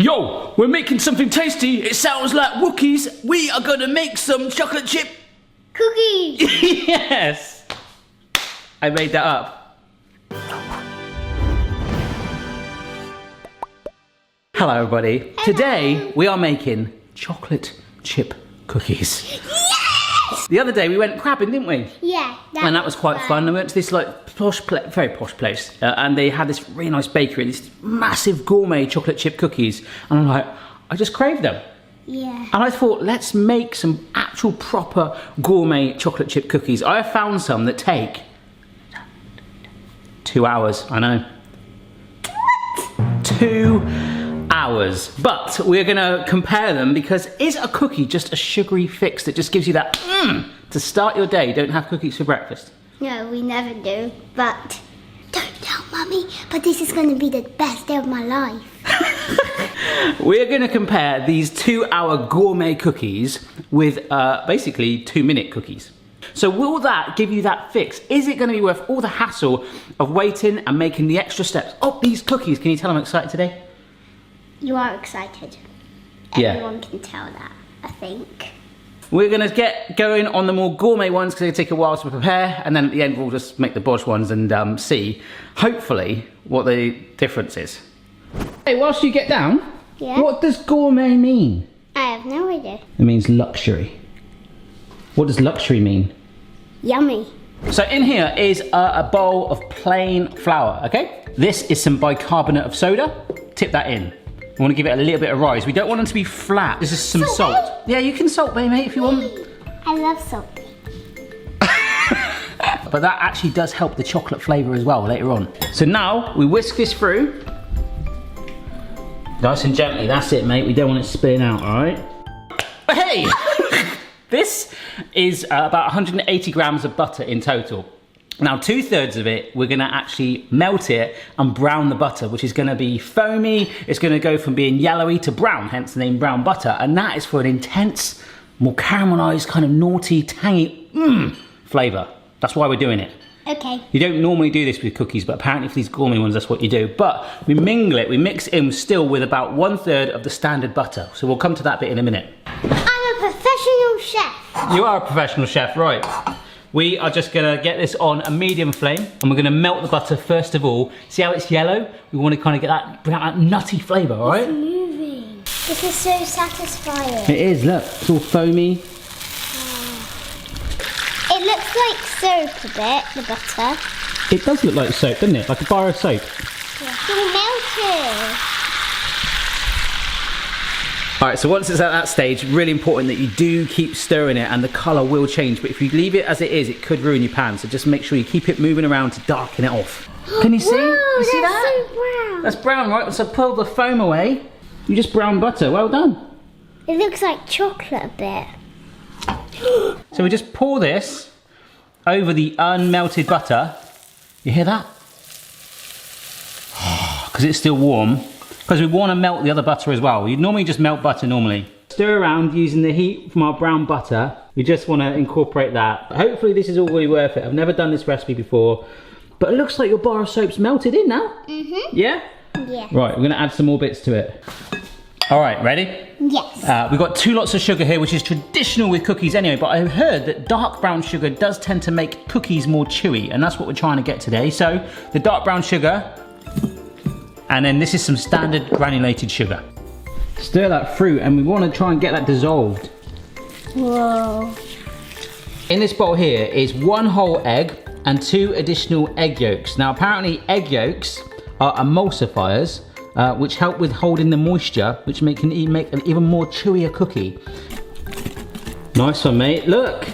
Yo, we're making something tasty. It sounds like Wookiees. We are gonna make some chocolate chip cookies. Yes. I made that up. Hello everybody. Hello. Today we are making chocolate chip cookies. Yes! The other day we went crabbing, didn't we? Yeah. And that was quite fun. We went to this like very posh place, and they had this really nice bakery, these massive gourmet chocolate chip cookies, and I'm like, I just craved them. Yeah. And I thought, let's make some actual proper gourmet chocolate chip cookies. I have found some that take 2 hours. I know. 2 hours. But we're gonna compare them because is a cookie just a sugary fix that just gives you that to start your day? Don't have cookies for breakfast. No, we never do, but don't tell Mummy, but this is going to be the best day of my life. We're going to compare these 2-hour gourmet cookies with basically 2-minute cookies. So will that give you that fix? Is it going to be worth all the hassle of waiting and making the extra steps? Oh, these cookies, can you tell I'm excited today? You are excited. Yeah. Everyone can tell that, I think. We're going to get going on the more gourmet ones because they take a while to prepare, and then at the end we'll just make the bosh ones and see, hopefully, what the difference is. Hey, whilst you get down, Yeah? what does gourmet mean? I have no idea. It means luxury. What does luxury mean? Yummy. So in here is a bowl of plain flour, okay? This is some bicarbonate of soda. Tip that in. We want to give it a little bit of rise. We don't want them to be flat. This is some salt. Yeah, you can salt, baby, mate, if you want. I love salt. But that actually does help the chocolate flavour as well later on. So now we whisk this through. Nice and gently, that's it, mate. We don't want it spilling out, all right? Hey! This is about 180 grams of butter in total. Now 2/3 of it, we're gonna actually melt it and brown the butter, which is gonna be foamy. It's gonna go from being yellowy to brown, hence the name brown butter. And that is for an intense, more caramelized, kind of naughty, tangy flavor. That's why we're doing it. Okay. You don't normally do this with cookies, but apparently for these gourmet ones, that's what you do. But we mingle it, we mix it in still with about 1/3 of the standard butter. So we'll come to that bit in a minute. I'm a professional chef. You are a professional chef, right? We are just gonna get this on a medium flame, and we're gonna melt the butter first of all. See how it's yellow? We want to kind of get that, bring out that nutty flavour, all right? It's moving. This is so satisfying. It is, look, it's all foamy. It looks like soap a bit, the butter. It does look like soap, doesn't it? Like a bar of soap. Yeah. It's melted. All right, so once it's at that stage, really important that you do keep stirring it, and the colour will change. But if you leave it as it is, it could ruin your pan. So just make sure you keep it moving around to darken it off. Can you see? Whoa, You see that's that? so brown. That's brown, right? So pull the foam away. You just brown butter. Well done. It looks like chocolate a bit. So we just pour this over the unmelted butter. You hear that? Because it's still warm. Because we want to melt the other butter as well. You'd normally just melt butter normally. Stir around using the heat from our brown butter. We just want to incorporate that. Hopefully this is all really worth it. I've never done this recipe before. But it looks like your bar of soap's melted in now. Mm-hmm. Yeah? Yeah. Right, we're going to add some more bits to it. All right, ready? Yes. We've got 2 lots of sugar here, which is traditional with cookies anyway, but I've heard that dark brown sugar does tend to make cookies more chewy, and that's what we're trying to get today. So the dark brown sugar, and then this is some standard granulated sugar. Stir that through, and we want to try and get that dissolved. Whoa. In this bowl here is 1 whole egg and 2 additional egg yolks. Now apparently egg yolks are emulsifiers, which help with holding the moisture, which make an even more chewier cookie. Nice one, mate. Look,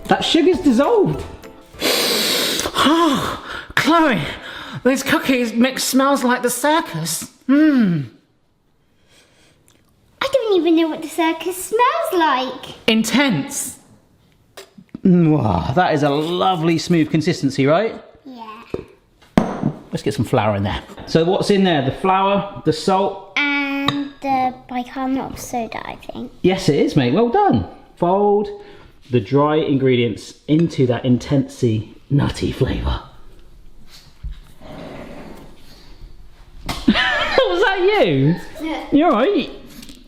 that sugar's dissolved. Oh, Chloe, these cookies mix smells like the circus. I don't even know what the circus smells like. Intense. Wow, that is a lovely smooth consistency, right? Yeah. Let's get some flour in there. So what's in there? The flour, the salt. And the bicarbonate of soda, I think. Yes, it is, mate. Well done. Fold the dry ingredients into that intensely nutty flavour. Was that you? You alright?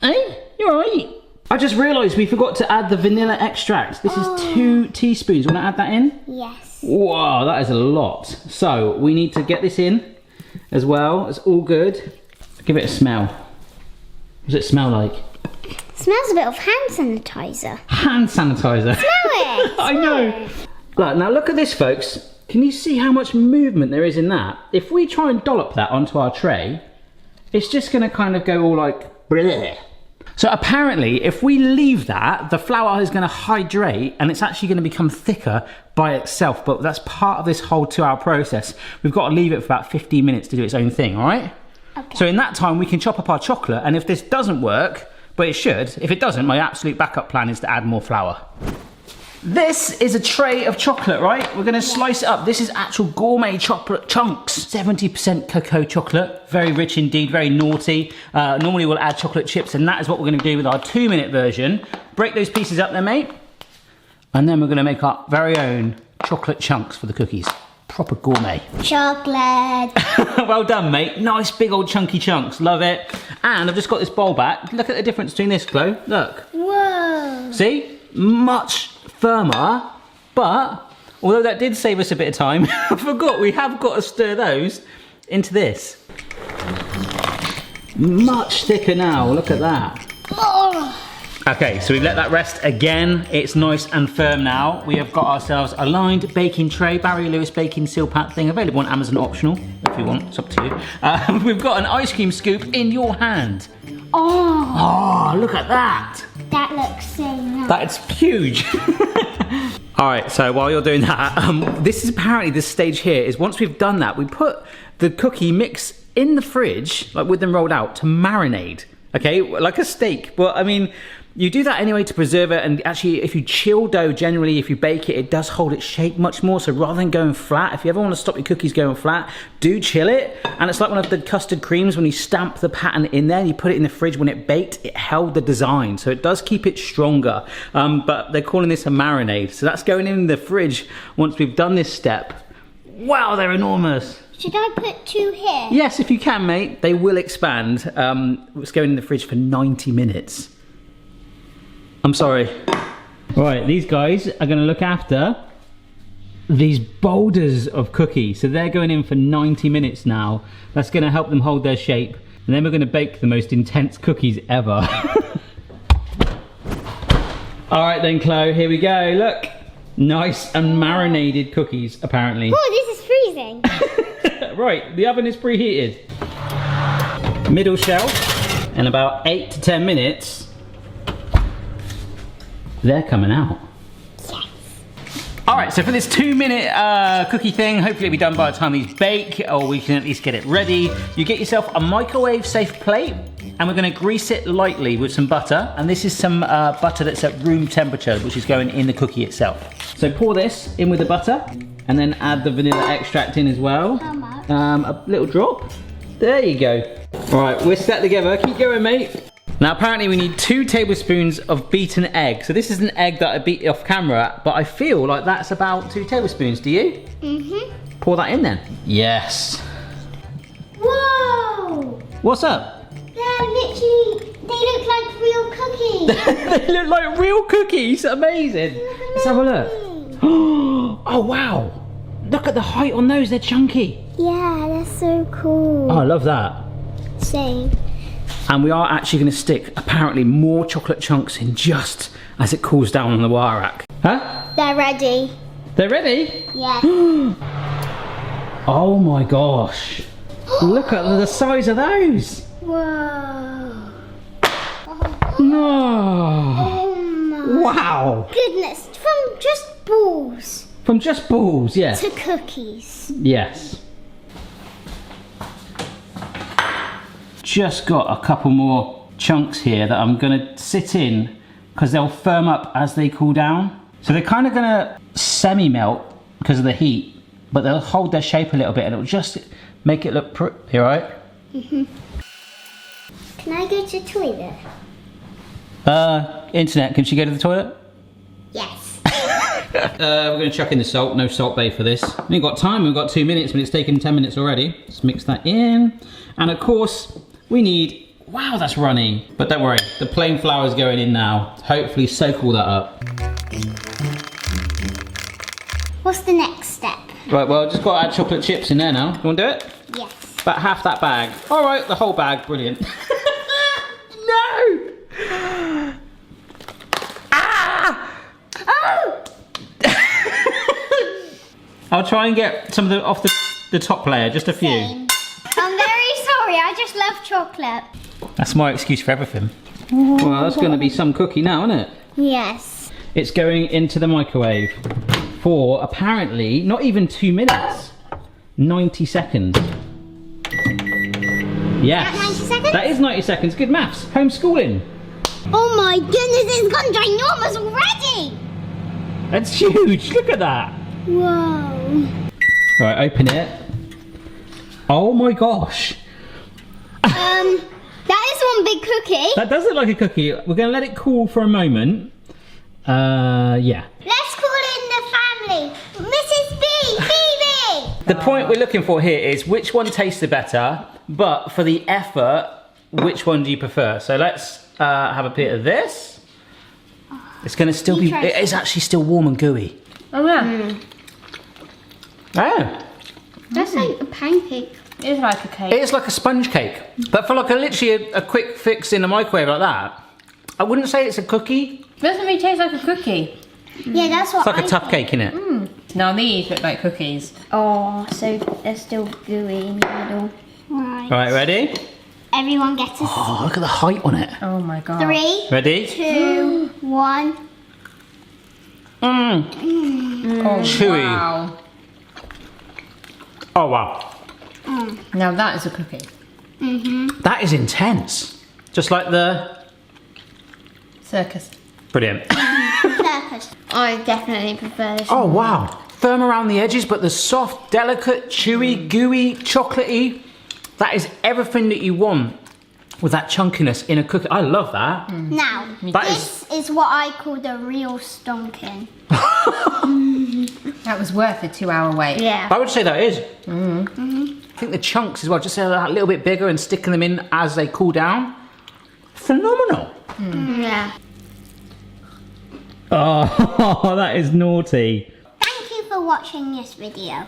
Hey, you alright? I just realised we forgot to add the vanilla extract. This is 2 teaspoons. Want to add that in? Yes. Whoa, that is a lot. So we need to get this in as well. It's all good. Give it a smell. What does it smell like? Smells a bit of hand sanitizer. Hand sanitizer. Smell it. I know. Look, now look at this, folks. Can you see how much movement there is in that? If we try and dollop that onto our tray, it's just going to kind of go all like bleh. So apparently, if we leave that, the flour is going to hydrate and it's actually going to become thicker by itself. But that's part of this whole 2-hour process. We've got to leave it for about 15 minutes to do its own thing, all right? Okay. So in that time, we can chop up our chocolate. And if this doesn't work, but it should, if it doesn't, my absolute backup plan is to add more flour. This is a tray of chocolate, right? We're going to slice it up. This is actual gourmet chocolate chunks. 70% cocoa chocolate. Very rich indeed, very naughty. Normally we'll add chocolate chips, and that is what we're going to do with our 2-minute version. Break those pieces up then, mate. And then we're going to make our very own chocolate chunks for the cookies. Proper gourmet. Chocolate. Well done, mate. Nice big old chunky chunks. Love it. And I've just got this bowl back. Look at the difference between this, Chloe. Look. Whoa. See? Much firmer, but although that did save us a bit of time, I forgot we have got to stir those into this. Much thicker now, look at that. Oh. Okay, so we've let that rest again. It's nice and firm now. We have got ourselves a lined baking tray, Barry Lewis baking seal pack thing, available on Amazon optional, if you want, it's up to you. We've got an ice cream scoop in your hand. Oh. Oh, look at that. That looks so nice. That's huge. All right, so while you're doing that, this is apparently the stage here is once we've done that, we put the cookie mix in the fridge, like with them rolled out, to marinate, okay? Like a steak, but I mean, you do that anyway to preserve it, and actually if you chill dough, generally if you bake it, it does hold its shape much more, so rather than going flat, if you ever want to stop your cookies going flat, do chill it. And it's like one of the custard creams, when you stamp the pattern in there, you put it in the fridge, when it baked, it held the design, so it does keep it stronger. But they're calling this a marinade, so that's going in the fridge once we've done this step. Wow, they're enormous. Should I put 2 here? Yes, if you can, mate. They will expand. It's going in the fridge for 90 minutes. I'm sorry. Right, these guys are going to look after these boulders of cookies. So they're going in for 90 minutes now. That's going to help them hold their shape. And then we're going to bake the most intense cookies ever. All right then, Chloe, here we go. Look. Nice and marinated cookies, apparently. Oh, this is freezing. Right, the oven is preheated. Middle shelf. In about 8 to 10 minutes, they're coming out. Yes. All right, so for this 2-minute cookie thing, hopefully it'll be done by the time these bake, or we can at least get it ready. You get yourself a microwave-safe plate, and we're gonna grease it lightly with some butter. And this is some butter that's at room temperature, which is going in the cookie itself. So pour this in with the butter, and then add the vanilla extract in as well. How much? A little drop. There you go. All right, we're set together. Keep going, mate. Now apparently we need 2 tablespoons of beaten egg. So this is an egg that I beat off camera, but I feel like that's about 2 tablespoons, do you? Mm-hmm. Pour that in then. Yes. Whoa! What's up? They're literally, they look like real cookies. They look like real cookies, amazing. Let's have a look. Oh wow, look at the height on those, they're chunky. Yeah, that's so cool. Oh, I love that. Same. And we are actually going to stick, apparently, more chocolate chunks in just as it cools down on the wire rack. Huh? They're ready. They're ready? Yeah. Oh my gosh. Look at the size of those. Whoa. No. Oh my Wow. goodness. From just balls From just balls, yes. to cookies. Yes. Just got a couple more chunks here that I'm gonna sit in because they'll firm up as they cool down. So they're kind of gonna semi-melt because of the heat, but they'll hold their shape a little bit and it'll just make it look pretty, right? Mm-hmm. Can I go to the toilet? Internet, can she go to the toilet? Yes. We're gonna chuck in the salt, no Salt Bae for this. We've got time, we've got 2 minutes, but it's taken 10 minutes already. Let's mix that in. And of course, We need, wow, that's runny. But don't worry, the plain flour is going in now. Hopefully soak all that up. What's the next step? Right, well, just got to add chocolate chips in there now. You want to do it? Yes. About half that bag. All right, the whole bag, brilliant. No! Ah! Oh! I'll try and get some of the off the top layer, just a few. Same. I'm very sorry, I just love chocolate. That's my excuse for everything. Well, that's going to be some cookie now, isn't it? Yes. It's going into the microwave for apparently not even 2 minutes. 90 seconds. Yes. Is that 90 seconds? That is 90 seconds. Good maths. Homeschooling. Oh my goodness, it's gone ginormous already! That's huge. Look at that. Whoa. Right, open it. Oh my gosh. That is one big cookie. That does look like a cookie. We're going to let it cool for a moment. Yeah. Let's call in the family. Mrs. B, Phoebe. The point we're looking for here is which one tasted better, but for the effort, which one do you prefer? So let's have a bit of this. It's going to still be, it is actually still warm and gooey. Oh yeah. Oh. That's like a pancake. It is like a cake. It is like a sponge cake, but for like literally a quick fix in the microwave like that, I wouldn't say it's a cookie. Doesn't really taste like a cookie. Yeah, that's what It's like a tough cake, innit? Now these look like cookies. Oh, so they're still gooey in the middle. Right. Right, ready? Everyone gets a Oh, look at the height on it. Oh my god. 3, Ready? 2, 1. Oh, Chewy. wow. Oh, wow. Now that is a cookie. That is intense. Just like the... Circus. Brilliant. Circus. I definitely prefer this Oh, one. wow. Firm around the edges, but the soft, delicate, chewy, gooey, chocolatey. That is everything that you want with that chunkiness in a cookie. I love that. Now, That this is what I call the real stonking. That was worth a 2-hour wait. Yeah. I would say that is. I think the chunks as well, just a little bit bigger and sticking them in as they cool down. Phenomenal. Yeah. Oh, that is naughty. Thank you for watching this video.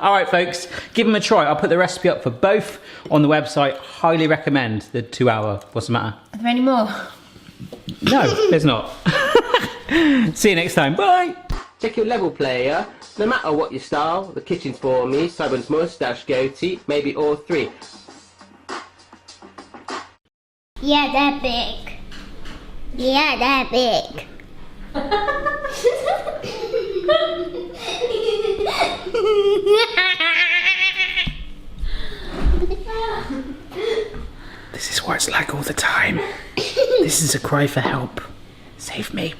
All right, folks, give them a try. I'll put the recipe up for both on the website. Highly recommend the 2-hour. What's the matter? Are there any more? No, there's not. See you next time. Bye. Check your level player. No matter what your style, the kitchen's for me, Simon's moustache, goatee, maybe all three. Yeah, they're big. Yeah, they're big. This is what it's like all the time. This is a cry for help. Save me.